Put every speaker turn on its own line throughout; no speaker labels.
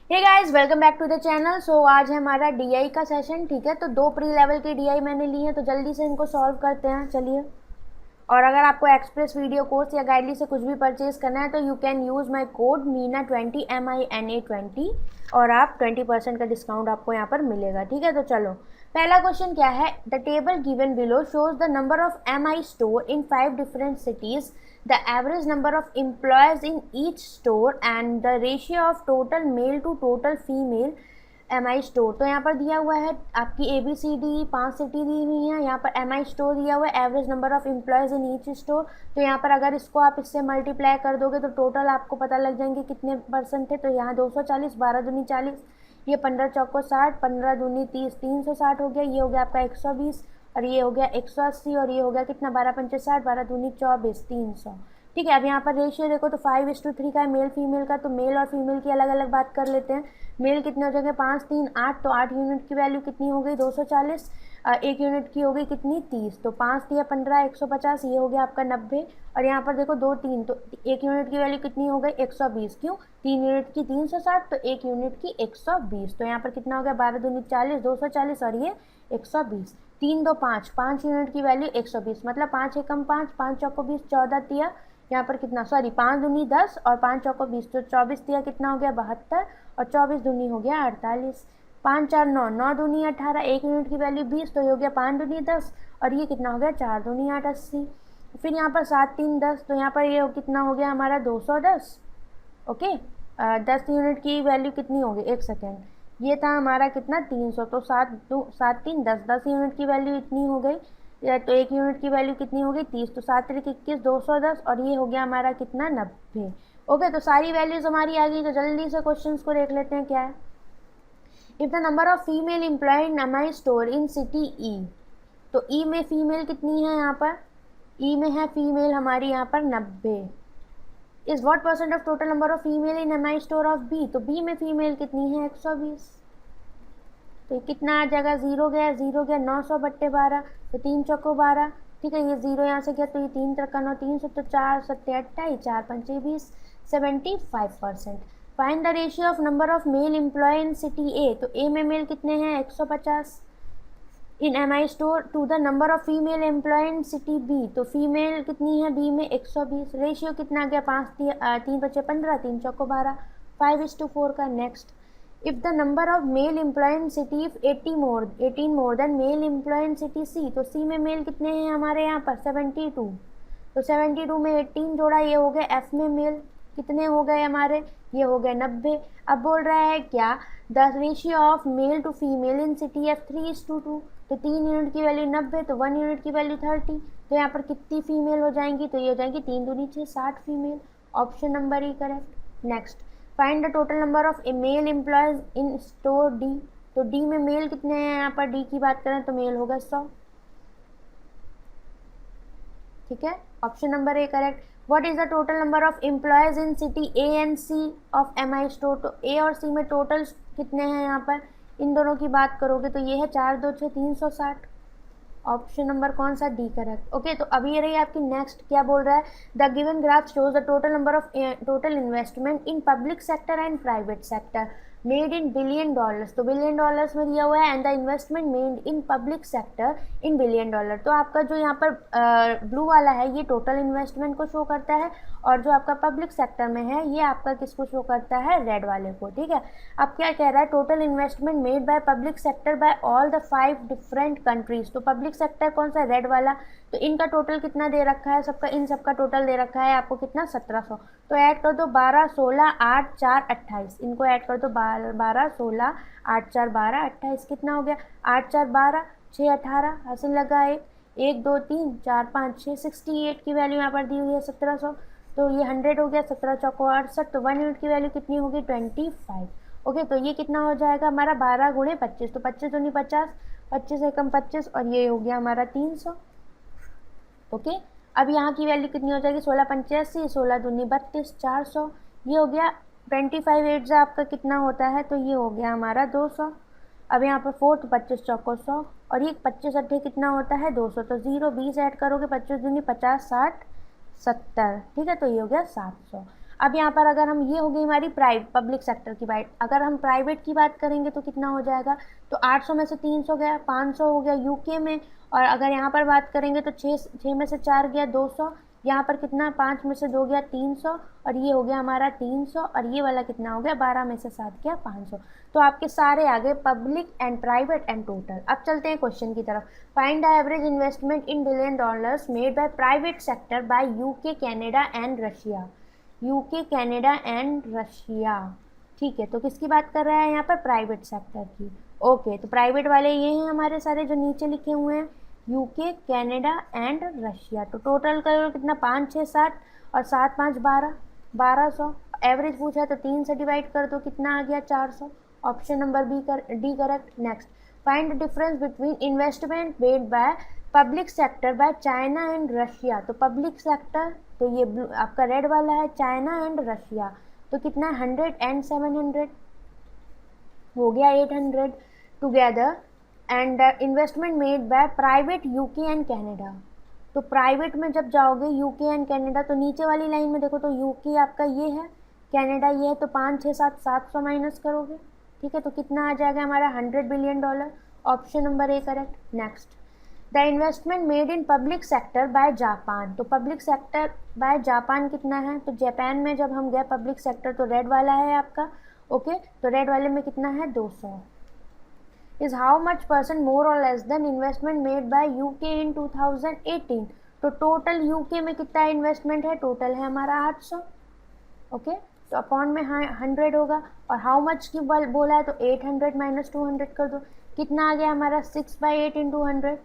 Hey guys, welcome back to the channel. So आज है हमारा डीआई का सेशन। ठीक है, तो दो प्री लेवल की डीआई मैंने ली है, तो जल्दी से इनको सॉल्व करते हैं। चलिए। और अगर आपको एक्सप्रेस वीडियो कोर्स या गाइडली से कुछ भी परचेज करना है तो you can use my code मीना20 MINA20 और आप 20% का डिस्काउंट आपको यहाँ पर मिलेगा। ठीक है, तो चलो पहला क्वेश्चन क्या है। The table given below shows the number of MI store in 5 different cities, the average number of employees in each store and the ratio of total male to total female MI store. तो यहाँ पर दिया हुआ है आपकी ABCD 5 city दी हुई है, यहाँ पर MI स्टोर दिया हुआ है, average number of employees in each store. तो यहाँ पर अगर इसको आप इससे मल्टीप्लाई कर दोगे तो टोटल आपको पता लग जाएंगे कितने परसेंट थे। तो यहाँ 240, 12 दूनी 40, ये 15 चौको 60, 15 दूनी 30, 360 हो गया। ये हो गया आपका 120 और ये हो गया 180 और ये हो गया कितना 12 पंचे 60, 12 दूनी 24, 300। ठीक है, अब यहाँ पर रेशियो देखो तो 5:3 का है मेल फीमेल का। तो मेल और फीमेल की अलग अलग बात कर लेते हैं। मेल कितने हो जाएंगे 5 3 8, तो 8 यूनिट की वैल्यू कितनी हो गई 240। एक यूनिट की हो गई कितनी 30, तो 5 दिया 15, 150, ये हो गया आपका 90। और यहाँ पर देखो 2 3, तो एक यूनिट की वैल्यू कितनी हो गई 120। क्यों, 3 यूनिट की 360, तो एक यूनिट की 120। तो यहाँ पर कितना हो गया 12 दूनी 40, 240 और ये 120। 3 2 5, 5 यूनिट की वैल्यू 120, मतलब 5 एकम 5, 5 चौको 20, 14 दिया। यहाँ पर कितना 5 दूनी 10 और 5 चौको 20, तो 24 दिया कितना हो गया 72 और 24 दूनी हो गया 48। 5 4 9, 9 दूनी 18, एक यूनिट की वैल्यू 20, तो ये हो गया 5 दूनी 10 और ये कितना हो गया 4 दूनी 8 80। फिर यहाँ पर 7 3 10, तो यहाँ पर ये कितना हो गया हमारा 210। ओके, 10 यूनिट की वैल्यू कितनी होगी, एक सेकेंड, ये था हमारा कितना 300। तो 7 3 10, 10 यूनिट की वैल्यू इतनी हो गई। तो एक यूनिट की वैल्यू कितनी होगी 30, तो 7 3 21, 210 और ये हो गया हमारा कितना 90। ओके, तो सारी वैल्यूज हमारी आ गई। तो जल्दी से क्वेश्चन को देख लेते हैं क्या है। If the number of female employ in MI store in city E, तो ई में फीमेल कितनी है, यहाँ पर ई में है फीमेल हमारी यहाँ पर 90। Is what percent of total number of female in MI store of B, तो बी में फीमेल कितनी है 120। तो ये कितना आ जाएगा, 0 गया 0 गया, 900 बट्टे 12, तो 3 चौको 12। ठीक है, ये 0 यहाँ से गया, तो ये 3 3 9 300, तो 4 7 28, 4 5 20, 75%। Find the ratio of number of male employ in city A, तो ए में मेल कितने हैं 150 in MI store to the number of female employ in city B, तो फीमेल कितनी है बी में 120। रेशियो कितना आ गया 5 3 बचे 15, 3 चौको 12, 5:4 का। Next, if the number of male employee in city if 18 more than male employee in city C, तो C में मेल कितने हैं हमारे यहाँ पर 72। तो 72 में 18 जोड़ा, ये हो गए F में मेल कितने हो गए हमारे, ये हो गए 90। अब बोल रहा है क्या, the ratio of male to female in city F 3:2, तो 3 यूनिट की वैल्यू 90, तो 1 यूनिट की वैल्यू 30। तो यहाँ पर कितनी फीमेल हो जाएंगी, तो ये हो जाएंगी 3 दूनी 6, 60 female. Option number E correct. Next, find the total number of mail employees in store D, तो डी में मेल कितने हैं, यहाँ पर डी की बात करें तो मेल होगा 100। ठीक है, option number A correct. What is the total number of employees in city A and C of MI store, तो ए और सी में टोटल कितने हैं, यहाँ पर इन दोनों की बात करोगे तो ये है 4 2 6, 360। ऑप्शन नंबर कौन सा, डी करेक्ट। ओके, तो अभी ये रही आपकी नेक्स्ट, क्या बोल रहा है, the given graph shows the total number of total investment in public sector and private sector made in billion dollars, तो बिलियन डॉलर्स में दिया हुआ है, and the investment made in public sector in billion dollar. तो आपका जो यहाँ पर ब्लू वाला है ये टोटल इन्वेस्टमेंट को शो करता है, और जो आपका पब्लिक सेक्टर में है ये आपका किसको शो करता है, रेड वाले को। ठीक है, अब क्या कह रहा है, total investment made by public sector bye all the 5 different countries, तो पब्लिक सेक्टर कौन सा, रेड वाला, तो इनका टोटल कितना दे रखा है, सबका इन सबका टोटल दे रखा है आपको कितना 1700। तो ऐड कर दो 12 16 8 4 28, इनको ऐड कर दो 12 16 8 4 12 28, कितना हो गया 8 4 12 6 18, हसन लगा 1 2 3 4 5 6, 68 की वैल्यू यहाँ पर दी हुई है 1700। तो ये 100 हो गया, 17 चौको 68, तो 1 यूनिट की वैल्यू कितनी होगी 25। ओके, तो ये कितना हो जाएगा हमारा 12 गुणे 25, तो 25 दूनी 50, 25 एकम 25 और ये हो गया हमारा 300। ओके, अब यहाँ की वैल्यू कितनी हो जाएगी 16 85, 16 दूनी 32, 400। ये हो गया 25 8 से आपका कितना होता है, तो ये हो गया हमारा 200। अब यहाँ पर 4, तो 25 चौको 100 और ये 25 अट्ठे कितना होता है 200, तो 0 20 ऐड करोगे 25 दूनी 50 60 70। ठीक है, तो ये हो गया 700। अब यहाँ पर अगर हम, ये हो गई हमारी पब्लिक सेक्टर की बात, अगर हम प्राइवेट की बात करेंगे तो कितना हो जाएगा, तो 800 में से 300 गया, 500 हो गया यूके में। और अगर यहाँ पर बात करेंगे तो 6 में से 4 गया 200, यहाँ पर कितना, 5 में से 2 गया 300, और ये हो गया हमारा 300, और ये वाला कितना हो गया, 12 में से 7 गया 500। तो आपके सारे आ गए public and private and total. अब चलते हैं क्वेश्चन की तरफ। Find the average investment in billion dollars made by private sector by UK, Canada and Russia. UK, Canada and Russia, ठीक है। तो किसकी बात कर रहा है यहाँ पर, प्राइवेट सेक्टर की। ओके, तो प्राइवेट वाले ये हैं हमारे सारे जो नीचे लिखे हुए हैं, यूके, कनाडा एंड रशिया। तो टोटल करो कितना, 5 6 7 और 7 5 12, 1200। एवरेज पूछा है तो 3 से डिवाइड कर दो, कितना आ गया, 400। Option number D correct. Next, find the difference between investment made by public sector by China and Russia. तो पब्लिक सेक्टर, तो ये आपका रेड वाला है, चाइना एंड रशिया। तो कितना है, 100 एंड 700 हो गया 800 together. And investment made by private UK and Canada. तो प्राइवेट में जब जाओगे यूके एंड कनाडा, तो नीचे वाली लाइन में देखो तो यूके आपका ये है, कनाडा ये है, तो 5 6 7 700 माइनस करोगे, ठीक है। तो कितना आ जाएगा हमारा, 100 billion dollar. Option number A correct. Next, the investment made in public sector by Japan. तो पब्लिक सेक्टर बाय जापान कितना है, तो जापान में जब हम गए पब्लिक सेक्टर, तो रेड वाला है आपका, ओके। तो रेड वाले में कितना है, 200। Is how much percent more और less than investment made by UK in 2018। तो टोटल यूके में कितना इन्वेस्टमेंट है, टोटल है हमारा 800, ओके। तो अपॉन में 100 होगा, और हाउ मच की बोला है तो 800 माइनस 200 कर दो, कितना आ गया हमारा, 6/8 इंटू 100।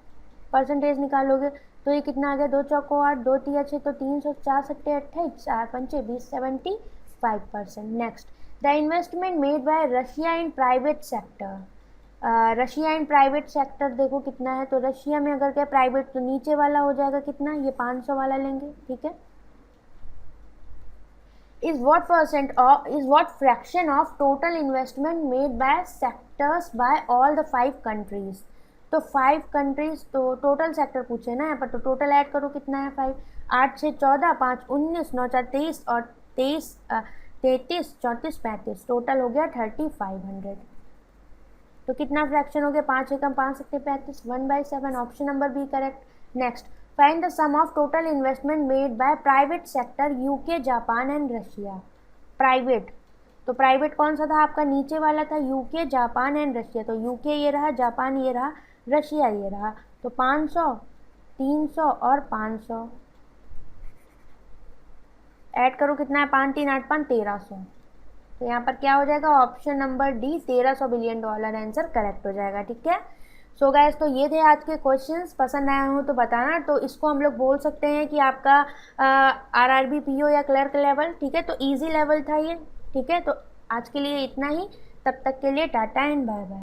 परसेंटेज निकालोगे तो ये कितना आ गया, 2 चौको 8, 2 तिया 6, तो 300, 4 सट्टे 28, 4 पंचे 20, 75%। Next, the investment made bye Russia in private sector. Russia in private sector देखो कितना है, तो रशिया में अगर क्या प्राइवेट, तो नीचे वाला हो जाएगा कितना, ये 500 वाला लेंगे, ठीक है। is what fraction of total investment made by sectors by all the 5 countries। तो 5 कंट्रीज, तो टोटल सेक्टर पूछे ना यहाँ पर, तो टोटल ऐड करो कितना है, 5 8 6 14, 5 19, 9 4 23, और 23 33 34 35, टोटल हो गया 3500। तो कितना फ्रैक्शन हो गया, 5 एकम 5 सत्ते 35, 1/7। Option number B correct. Next, find the sum of total investment made by private sector UK, Japan and Russia. Private, तो प्राइवेट कौन सा था आपका, नीचे वाला था, यूके, जापान एंड रशिया। तो यूके ये रहा, जापान ये रहा, रशिया ये रहा। तो 500 300 और 500 ऐड करो, कितना है, 5 3 8 5 1300। तो यहाँ पर क्या हो जाएगा, option number D, 1300 billion dollar answer correct हो जाएगा, ठीक है। सो गाइस, तो ये थे आज के क्वेश्चंस। पसंद आए हो तो बताना। तो इसको हम लोग बोल सकते हैं कि आपका आरआरबी पीओ या क्लर्क लेवल, ठीक है। तो इजी लेवल था ये, ठीक है। तो आज के लिए इतना ही, तब तक के लिए टाटा एंड बाय बाय।